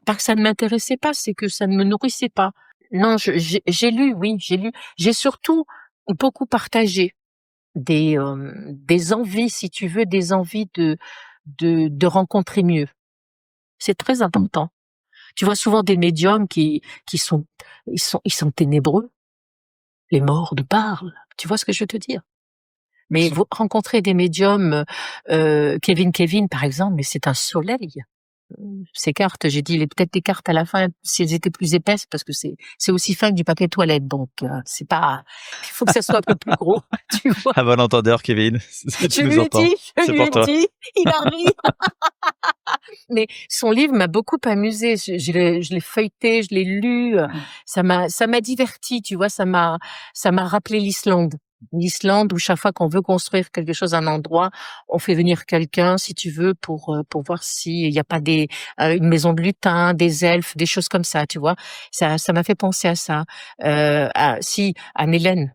A: Pas que ça ne m'intéressait pas, c'est que ça ne me nourrissait pas. Non, j'ai lu, oui, j'ai lu. J'ai surtout beaucoup partagé des envies, si tu veux, des envies de rencontrer mieux. C'est très important. Tu vois souvent des médiums qui sont ténébreux. Les morts de parlent. Tu vois ce que je veux te dire? Mais vous rencontrez des médiums, Kevin par exemple, mais c'est un soleil. Ces cartes, j'ai dit peut-être des cartes à la fin, si elles étaient plus épaisses, parce que c'est aussi fin que du papier toilette, donc c'est pas. Il faut que ça soit un peu plus gros, tu vois.
B: À bon entendeur, Kevin.
A: Je lui ai dit, il a ri. Mais son livre m'a beaucoup amusé. Je l'ai feuilleté, je l'ai lu. Ça m'a diverti, tu vois. Ça m'a rappelé l'Islande. L'Islande où chaque fois qu'on veut construire quelque chose, un endroit, on fait venir quelqu'un, si tu veux, pour voir s'il y a pas une maison de lutin, des elfes, des choses comme ça, tu vois. Ça m'a fait penser à ça. Anne-Hélène.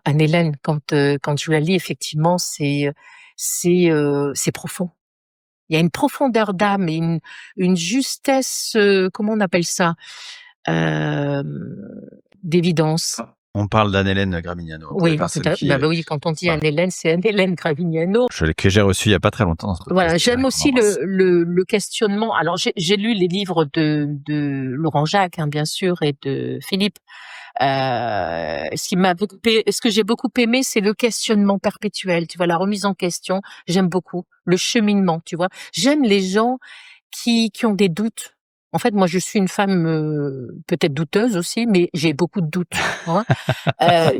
A: Anne-Hélène, quand je la lis, effectivement, c'est profond. Il y a une profondeur d'âme et une justesse, comment on appelle ça, d'évidence.
B: On parle d'Anne-Hélène Gravignano.
A: Oui, oui, quand on dit Anne-Hélène, c'est Anne-Hélène Gravignano.
B: Que j'ai reçu il y a pas très longtemps.
A: Voilà, j'aime aussi le questionnement. Alors j'ai lu les livres de Laurent Jacques, hein, bien sûr, et de Philippe. Ce que j'ai beaucoup aimé, c'est le questionnement perpétuel, tu vois, la remise en question. J'aime beaucoup le cheminement, tu vois. J'aime les gens qui ont des doutes. En fait, moi, je suis une femme peut-être douteuse aussi, mais j'ai beaucoup de doutes. Hein.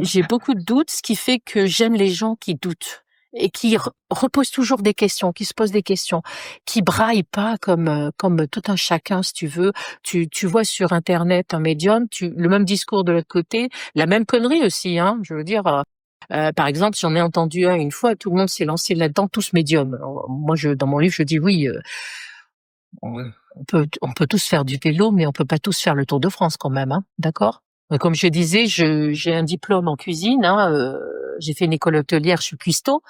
A: J'ai beaucoup de doutes, ce qui fait que j'aime les gens qui doutent et qui reposent toujours des questions, qui se posent des questions, qui braillent pas comme tout un chacun, si tu veux. Tu vois sur Internet un médium, le même discours de l'autre côté, la même connerie aussi, hein. Je veux dire, par exemple, j'en ai entendu une fois, tout le monde s'est lancé là-dedans, tous médiums. Alors, moi, dans mon livre, je dis oui. On peut tous faire du vélo, mais on peut pas tous faire le Tour de France quand même, hein, d'accord? Comme je disais, j'ai un diplôme en cuisine, hein, j'ai fait une école hôtelière, je suis cuistot,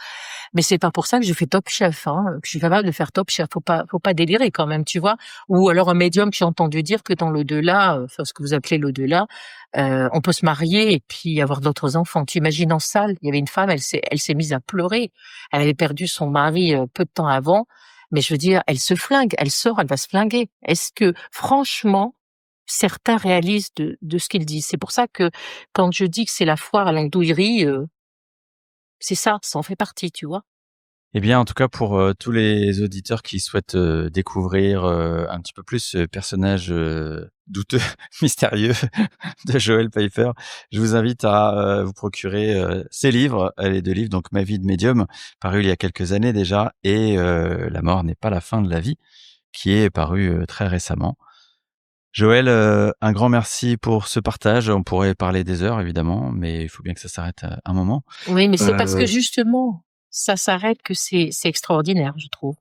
A: mais c'est pas pour ça que je fais Top Chef, hein, que je suis capable de faire Top Chef. Faut pas délirer quand même, tu vois. Ou alors un médium que j'ai entendu dire que dans l'au-delà, enfin ce que vous appelez l'au-delà, on peut se marier et puis avoir d'autres enfants. Tu imagines en salle, il y avait une femme, elle s'est mise à pleurer. Elle avait perdu son mari peu de temps avant. Mais je veux dire, elle se flingue, elle sort, elle va se flinguer. Est-ce que, franchement, certains réalisent de ce qu'ils disent? C'est pour ça que, quand je dis que c'est la foire à l'andouillerie, c'est ça en fait partie, tu vois?
B: Eh bien, en tout cas, pour tous les auditeurs qui souhaitent découvrir un petit peu plus ce personnage douteux, mystérieux de Joël Pfeiffer, je vous invite à vous procurer ses livres, les 2 livres, donc Ma vie de médium, paru il y a quelques années déjà, et La mort n'est pas la fin de la vie, qui est paru très récemment. Joël, un grand merci pour ce partage. On pourrait parler des heures, évidemment, mais il faut bien que ça s'arrête à un moment.
A: Oui, mais c'est parce que justement, ça s'arrête que c'est extraordinaire, je trouve.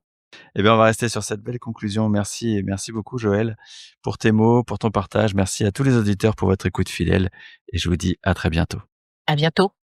B: Eh bien, on va rester sur cette belle conclusion. Merci et merci beaucoup, Joël, pour tes mots, pour ton partage. Merci à tous les auditeurs pour votre écoute fidèle et je vous dis à très bientôt.
A: À bientôt.